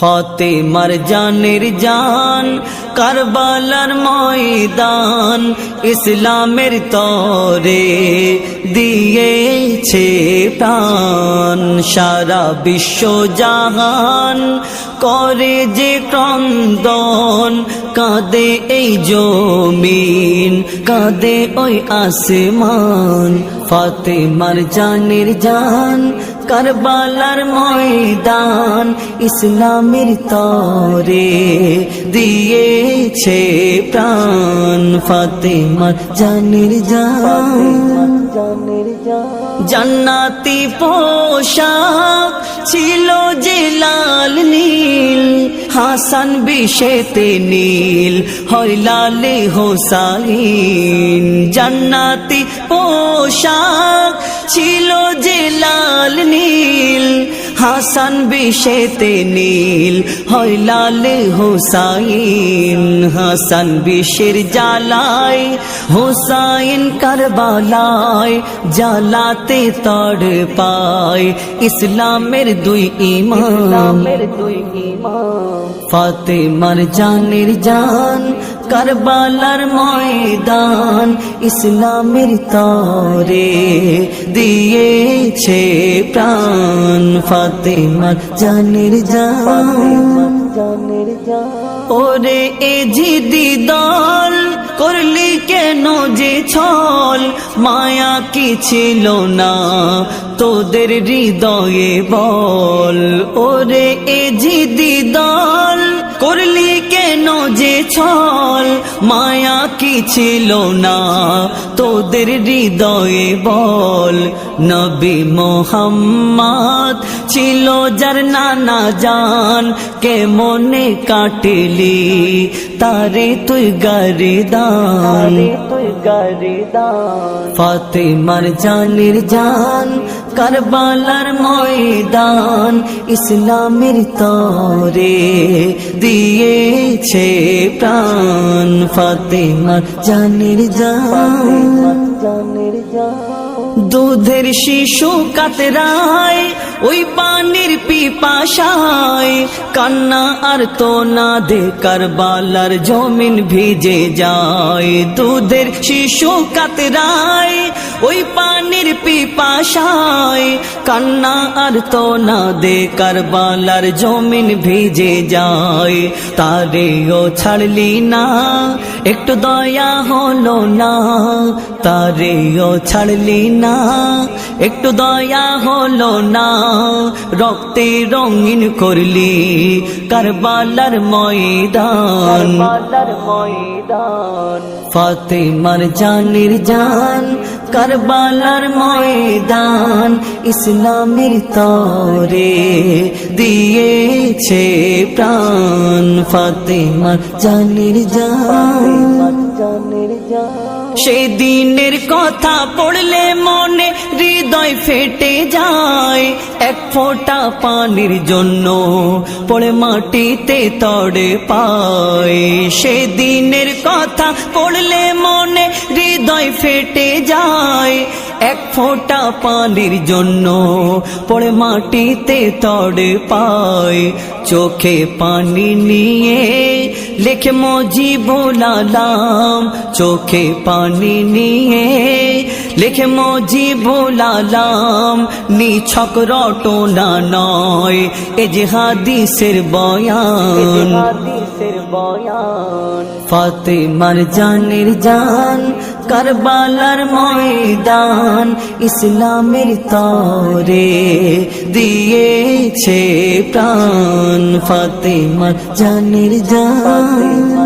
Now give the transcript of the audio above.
ফাতেমার জানের জান কারবালার ময়দান ইসলামের তরে দিয়েছে প্রাণ সারা বিশ্ব জাহান করে যে ক্রন্দন কাঁদে এই জমিন কাঁদে ওই আসমান ফাতেমার জানের জান কারবালার ময়দান ইসলামের তরে দিয়েছে প্রাণ ফাতেমার জানের জান জান্নাতি পোশাক ছিল যে লাল নীল হাসান বিষেতে নীল হয় লালে হোসাইন জান্নাতি পোশাক ছিল যে লাল নীল হাসান বিষেতে নীল হয় লালে হোসাইন হাসান বিষের জ্বালায় হোসাইন কারবালায় জ্বালাতে তড় পায় ইসলামের দুই ইমাম ফাতেমার জানের জান কারবালার ময়দান ইসলামের তরে দিয়েছে প্রাণ ফাতেমার জানের জান ওরে এ জিদি দল করলি কেন যে ছল মায়া কি ছিল না তোদের হৃদয়ে বল ওরে এ জিদি দল করলি কেন যে ছল মায়া কি ছিল না তোদের হৃদয়ে বল নবী মোহাম্মদ ছিল যার নানা জান কে মনে কাটলি তারে তুই গরিদান ফাতেমার জানের জান কারবালার ময়দান ইসলামের তরে দিয়েছে প্রাণ ফাতেমার জানের জান দুধের শিশু কাতরায় ওই পানির পিপাসায় কান্না আর তো না দে কারবালার জমিন ভিজে যায় দুধের শিশু কাতরায় ওই পানির পিপাসায় কান্না আর তো না দে কারবালার জমিন ভিজে যায় তারেও ছাড়লি না একটু দয়া হলো না তারেও ছাড়লি না একটু দয়া হলো না রক্তে রঙিন করলি কারবালার ময়দান ফাতেমার জানের জান কারবালার ময়দান ইসলামের তরে দিয়েছে প্রাণ ফাতেমার জানের জান সেদিনের কথা পড়লে মনে হৃদয় ফেটে যায় এক ফোঁটা পানির জন্য পড়ে মাটিতে তড়ে পায় সেদিনের কথা পড়লে মনে হৃদয় ফেটে যায় এক ফোঁটা পানির জন্য পড়ে মাটিতে তড়ে পায় চোখে পানি নিয়ে লেখে মুজিবুল আলম চোখে পানি নিয়ে লেখে মুজিবুল আলম নিছক রটনা নয় এ যে হাদিসের বয়ান ফাতেমার জানের জান কারবালার ময়দান ইসলামের তরে দিয়েছে প্রাণ ফাতেমার জানের জান